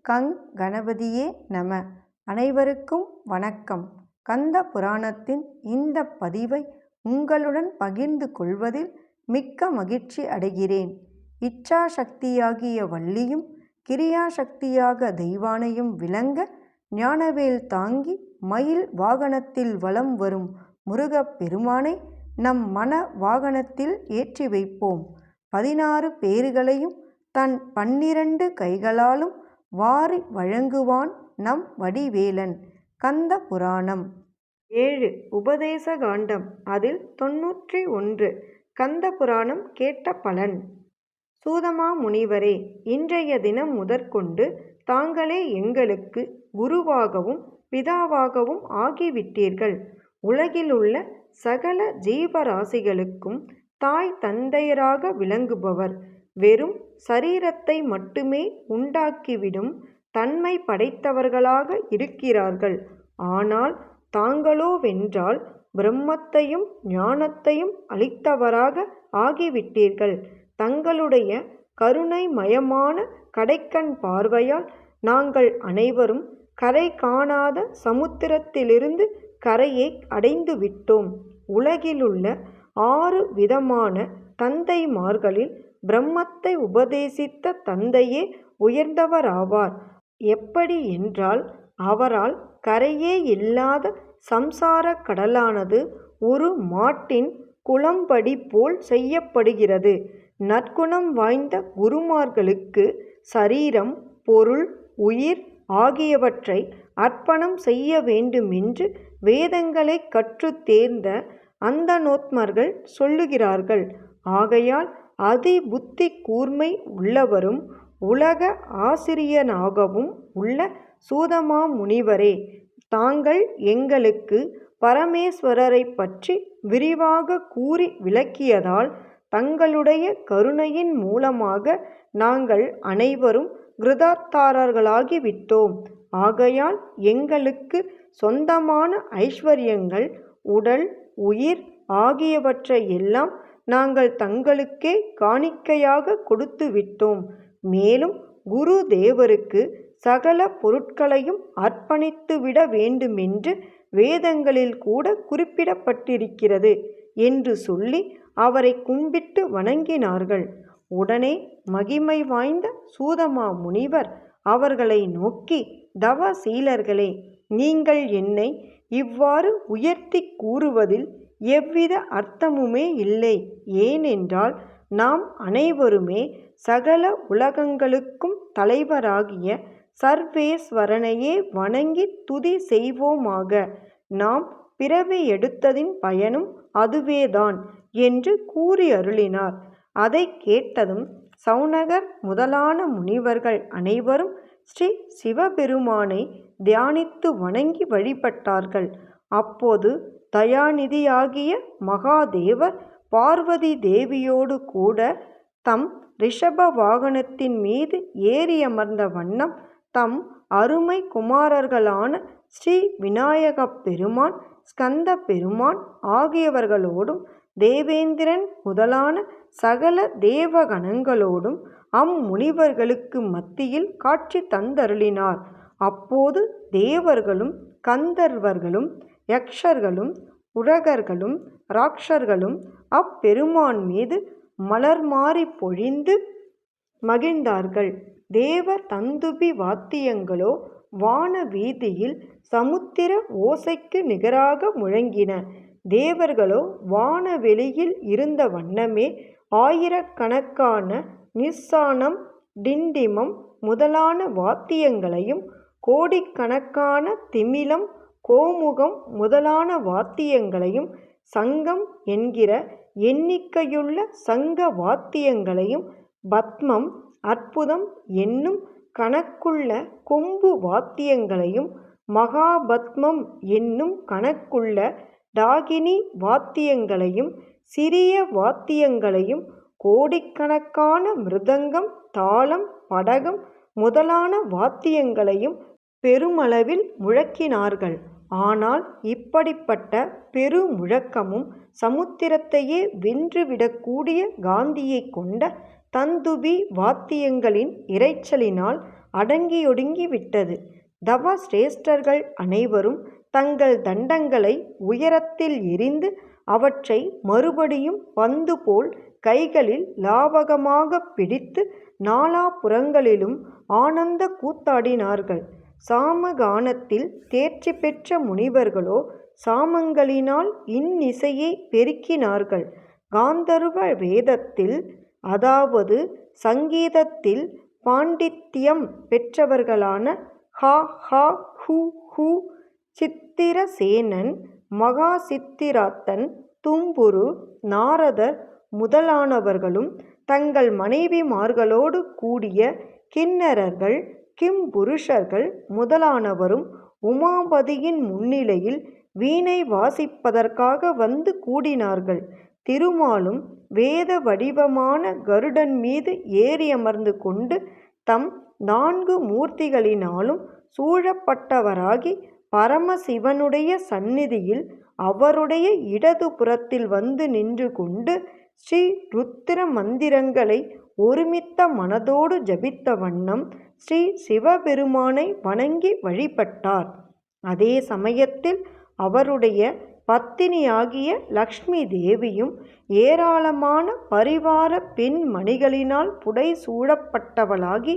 கங் கணபதியே நம. அனைவருக்கும் வணக்கம். கந்த புராணத்தின் இந்த பதிவை உங்களுடன் பகிர்ந்து கொள்வதில் மிக்க மகிழ்ச்சி அடைகிறேன். இச்சா சக்தியாகிய வள்ளியும் கிரியா சக்தியாக தெய்வானையும் விளங்க ஞானவேல் தாங்கி மயில் வாகனத்தில் வலம் வரும் முருகப் பெருமானை நம் மன வாகனத்தில் ஏற்றி வைப்போம். 16 பேறுகளையும் தன் 12 கைகளாலும் வாரி வழங்குவான் நம் வடிவேலன். கந்த புராணம் 7 உபதேச காண்டம். அதில் 91 கந்த புராணம் கேட்ட பலன். சூதமா முனிவரே, இன்றைய தினம் முதற்கொண்டு தாங்களே எங்களுக்கு குருவாகவும் பிதாவாகவும் ஆகிவிட்டீர்கள். உலகிலுள்ள சகல ஜீவராசிகளுக்கும் தாய் தந்தையராக விளங்குபவர். வெறும் சரீரத்தை மட்டுமே உண்டாக்கிவிடும் தன்மை படைத்தவர்களாக இருக்கிறார்கள். ஆனால் தாங்களோவென்றால் பிரம்மத்தையும் ஞானத்தையும் அளித்தவராக ஆகிவிட்டீர்கள். தங்களுடைய கருணைமயமான கடைக்கண் பார்வையால் நாங்கள் அனைவரும் கரை காணாத சமுத்திரத்திலிருந்து கரையை அடைந்து விட்டோம். உலகிலுள்ள 6 விதமான தந்தைமார்களில் பிரம்மத்தை உபதேசித்த தந்தையே உயர்ந்தவராவார். எப்படி என்றால், அவரால் கரையே இல்லாத சம்சார கடலானது ஒரு மாட்டின் குளம்படி போல் செய்யப்படுகிறது. நற்குணம் வாய்ந்த குருமார்களுக்கு சரீரம், பொருள், உயிர் ஆகியவற்றை அர்ப்பணம் செய்ய வேண்டுமென்று வேதங்களை கற்றுத் தேர்ந்த அந்தணோத்மர்கள் சொல்லுகிறார்கள். ஆகையால் அதி புத்தி கூர்மை உள்ளவரும் உலக ஆசிரியனாகவும் உள்ள சூதமா முனிவரே, தாங்கள் எங்களுக்கு பரமேஸ்வரரை பற்றி விரிவாக கூறி விளக்கியதால் தங்களுடைய கருணையின் மூலமாக நாங்கள் அனைவரும் கிருதார்த்தர்களாகிவிட்டோம். ஆகையால் எங்களுக்கு சொந்தமான ஐஸ்வர்யங்கள், உடல், உயிர் ஆகியவற்றை எல்லாம் நாங்கள் தங்களுக்கே காணிக்கையாக கொடுத்து விட்டோம். மேலும் குரு தேவருக்கு சகல பொருட்களையும் அர்ப்பணித்துவிட வேண்டுமென்று வேதங்களில் கூட குறிப்பிடப்பட்டிருக்கிறது என்று சொல்லி அவரை கும்பிட்டு வணங்கினார்கள். உடனே மகிமை வாய்ந்த சூதமா முனிவர் அவர்களை நோக்கி, தவசீலர்களே, நீங்கள் என்னை இவ்வாறு உயர்த்தி கூறுவதில் எவ்வித அர்த்தமுமே இல்லை. ஏனென்றால் நாம் அனைவருமே சகல உலகங்களுக்கும் தலைவராகிய சர்வேஸ்வரனையே வணங்கி துதி செய்வோமாக. நாம் பிறவி எடுத்ததின் பயனும் அதுவேதான் என்று கூறி அருளினார். அதை கேட்டதும் சௌனகர் முதலான முனிவர்கள் அனைவரும் ஸ்ரீ சிவபெருமானை தியானித்து வணங்கி வழிபட்டார்கள். அப்போது தயாநிதியாகிய மகாதேவர் பார்வதி தேவியோடு கூட தம் ரிஷப வாகனத்தின் மீது ஏறியமர்ந்த வண்ணம் தம் அருமை குமாரர்களான ஸ்ரீ விநாயகப் பெருமான், ஸ்கந்த பெருமான் ஆகியவர்களோடும் தேவேந்திரன் முதலான சகல தேவகணங்களோடும் அம்முனிவர்களுக்கு மத்தியில் காட்சி தந்தருளினார். அப்போது தேவர்களும் கந்தர்வர்களும் யக்ஷர்களும் உரகர்களும் ராட்சர்களும் அப்பெருமான் மீது மலர் மாரி பொழிந்து மகிழ்ந்தார்கள். தேவ தந்துபி வாத்தியங்களோ வான வீதியில் சமுத்திர ஓசைக்கு நிகராக முழங்கின. தேவர்களோ வானவெளியில் இருந்த வண்ணமே ஆயிரக்கணக்கான நிஸ்ஸானம், டிண்டிமம் முதலான வாத்தியங்களையும், கோடிக்கணக்கான திமிலம், கோமுகம் முதலான வாத்தியங்களையும், சங்கம் என்கிற எண்ணிக்கையுள்ள சங்க வாத்தியங்களையும், பத்மம், அற்புதம் என்னும் கணக்குள்ள கொம்பு வாத்தியங்களையும், மகாபத்மம் என்னும் கணக்குள்ள டாகினி வாத்தியங்களையும், சிறிய வாத்தியங்களையும், கோடிக்கணக்கான மிருதங்கம், தாளம், படகம் முதலான வாத்தியங்களையும் பெருமளவில் முழக்கினார்கள். ஆனால் இப்படிப்பட்ட பெருமுழக்கமும் சமுத்திரத்தையே வென்றுவிடக்கூடிய காந்தியை கொண்ட தந்துபி வாத்தியங்களின் இரைச்சலினால் அடங்கியொடுங்கி விட்டது. தவ சிரேஷ்டர்கள் அனைவரும் தங்கள் தண்டங்களை உயரத்தில் எறிந்து அவற்றை மறுபடியும் பந்து போல் கைகளில் லாவகமாகப் பிடித்து நாலாபுறங்களிலும் ஆனந்த கூத்தாடினார்கள். சாமகானத்தில் தேர்ச்சி பெற்ற முனிவர்களோ சாமங்களினால் இன்னிசையை பெருக்கினார்கள். காந்தர்வ வேதத்தில், அதாவது சங்கீதத்தில் பாண்டித்யம் பெற்றவர்களான ஹா ஹா ஹூ ஹூ, சித்திரசேனன், மகாசித்திராத்தன், தும்புரு, நாரதர் முதலானவர்களும் தங்கள் மனைவிமார்களோடு கூடிய கின்னரர்கள், கிம்புருஷர்கள் முதலானவரும் உமாபதியின் முன்னிலையில் வீணை வாசிப்பதற்காக வந்து கூடினார்கள். திருமாலும் வேத வடிவமான கருடன் மீது ஏறியமர்ந்து கொண்டு தம் 4 மூர்த்திகளினாலும் சூழப்பட்டவராகி பரமசிவனுடைய சந்நிதியில் அவருடைய இடது புறத்தில் வந்து நின்று கொண்டு ஸ்ரீ ருத்திர மந்திரங்களை ஒருமித்த மனதோடு ஜபித்த வண்ணம் ஸ்ரீ சிவபெருமானை வணங்கி வழிபட்டார். அதே சமயத்தில் அவருடைய பத்தினியாகிய லக்ஷ்மி தேவியும் ஏராளமான பரிவார பெண் மணிகளினால் புடைசூழப்பட்டவளாகி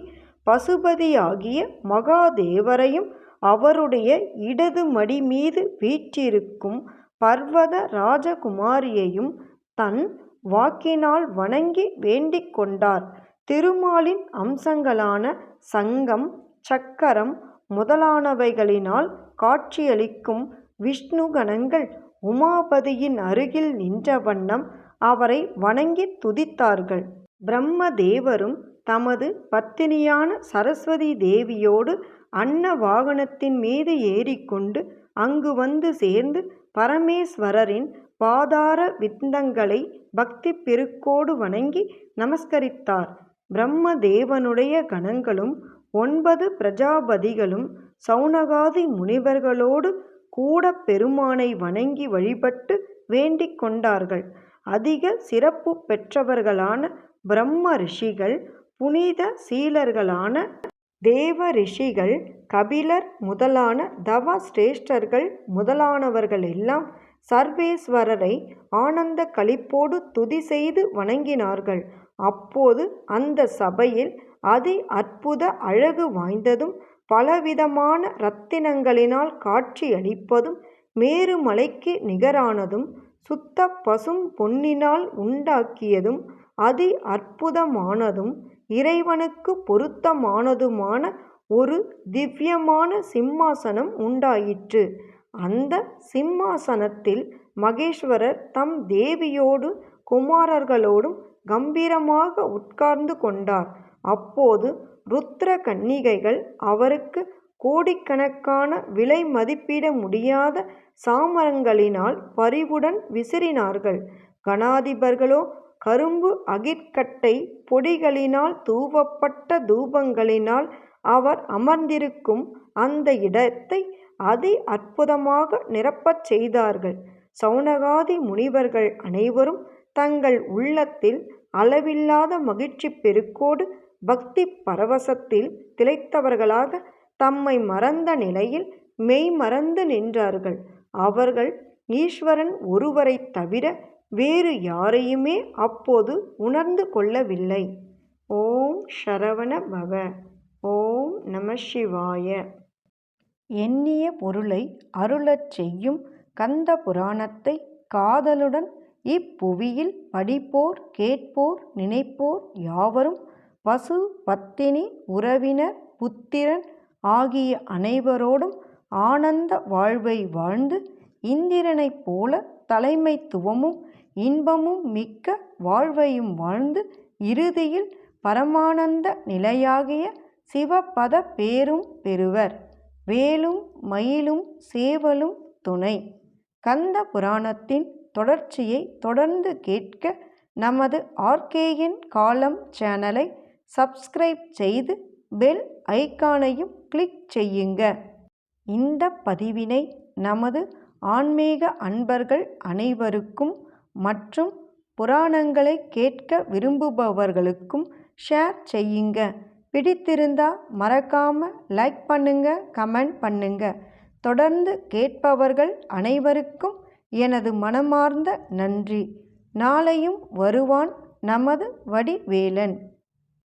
பசுபதியாகிய மகாதேவரையும் அவருடைய இடது மடி மீது வீற்றிருக்கும் பர்வத ராஜகுமாரியையும் தன் வாக்கினால் வணங்கி வேண்டிக் கொண்டார். திருமாலின் அம்சங்களான சங்கம், சக்கரம் முதலானவைகளினால் காட்சியளிக்கும் விஷ்ணு கணங்கள் உமாபதியின் அருகில் நின்ற வண்ணம் அவரை வணங்கி துதித்தார்கள். பிரம்மதேவரும் தமது பத்தினியான சரஸ்வதி தேவியோடு அன்ன வாகனத்தின் மீது ஏறிக்கொண்டு அங்கு வந்து சேர்ந்து பரமேஸ்வரரின் பாதார விந்தங்களை பக்தி பெருக்கோடு வணங்கி நமஸ்கரித்தார். பிரம்மதேவனுடைய கணங்களும் 9 பிரஜாபதிகளும் சௌனகாதி முனிவர்களோடு கூட பெருமானை வணங்கி வழிபட்டு வேண்டிக் கொண்டார்கள். அதிக சிறப்பு பெற்றவர்களான பிரம்ம ரிஷிகள், புனித சீலர்களான தேவ ரிஷிகள், கபிலர் முதலான தவ சிரேஷ்டர்கள் முதலானவர்கள் எல்லாம் சர்வேஸ்வரரை ஆனந்த களிப்போடு துதி செய்து வணங்கினார்கள். அப்போது அந்த சபையில் அதி அற்புத அழகு வாய்ந்ததும் பலவிதமான இரத்தினங்களினால் காட்சியளிப்பதும் மேருமலைக்கு நிகரானதும் சுத்த பசும் பொன்னினால் உண்டாக்கியதும் அதி அற்புதமானதும் இறைவனுக்கு பொருத்தமானதுமான ஒரு திவ்யமான சிம்மாசனம் உண்டாயிற்று. அந்த சிம்மாசனத்தில் மகேஸ்வரர் தம் தேவியோடு குமாரர்களோடும் கம்பீரமாக உட்கார்ந்து கொண்டார். அப்போது ருத்ர கன்னிகைகள் அவருக்கு கோடிக்கணக்கான விலை மதிப்பிட முடியாத சாமரங்களினால் பரிவுடன் விசிறினார்கள். கணாதிபர்களோ கரும்பு அகிற்கட்டை பொடிகளினால் தூவப்பட்ட தூபங்களினால் அவர் அமர்ந்திருக்கும் அந்த இடத்தை அதி அற்புதமாக நிரப்பச் செய்தார்கள். சௌனகாதி முனிவர்கள் அனைவரும் தங்கள் உள்ளத்தில் அளவில்லாத மகிழ்ச்சி பெருக்கோடு பக்தி பரவசத்தில் திளைத்தவர்களாக தம்மை மறந்த நிலையில் மெய்மறந்து நின்றார்கள். அவர்கள் ஈஸ்வரன் ஒருவரை தவிர வேறு யாரையுமே அப்போது உணர்ந்து கொள்ளவில்லை. ஓம் சரவண பவ. ஓம் நம சிவாய. எண்ணிய பொருளை அருளச் செய்யும் கந்த புராணத்தை காதலுடன் இப்புவியில் படிப்போர், கேட்போர், நினைப்போர் யாவரும் பசு, பத்தினி, உறவினர், புத்திரன் ஆகிய அனைவரோடும் ஆனந்த வாழ்வை வாழ்ந்து இந்திரனைப் போல தலைமைத்துவமும் இன்பமும் மிக்க வாழ்வையும் வாழ்ந்து இறுதியில் பரமானந்த நிலையாகிய சிவபத பேரும் பெறுவர். வேலும் மயிலும் சேவலும் துணை. கந்த புராணத்தின் தொடர்ச்சியை தொடர்ந்து கேட்க நமது ஆர்கேஎன் காலம் சேனலை சப்ஸ்கிரைப் செய்து பெல் ஐகானையும் கிளிக் செய்யுங்க. இந்த பதிவினை நமது ஆன்மீக அன்பர்கள் அனைவருக்கும் மற்றும் புராணங்களை கேட்க விரும்புபவர்களுக்கும் ஷேர் செய்யுங்க. பிடித்திருந்தா மறக்காம லைக் பண்ணுங்க, கமெண்ட் பண்ணுங்க. தொடர்ந்து கேட்பவர்கள் அனைவருக்கும் எனது மனமார்ந்த நன்றி. நாளையும் வருவான் நமது வடிவேலன்.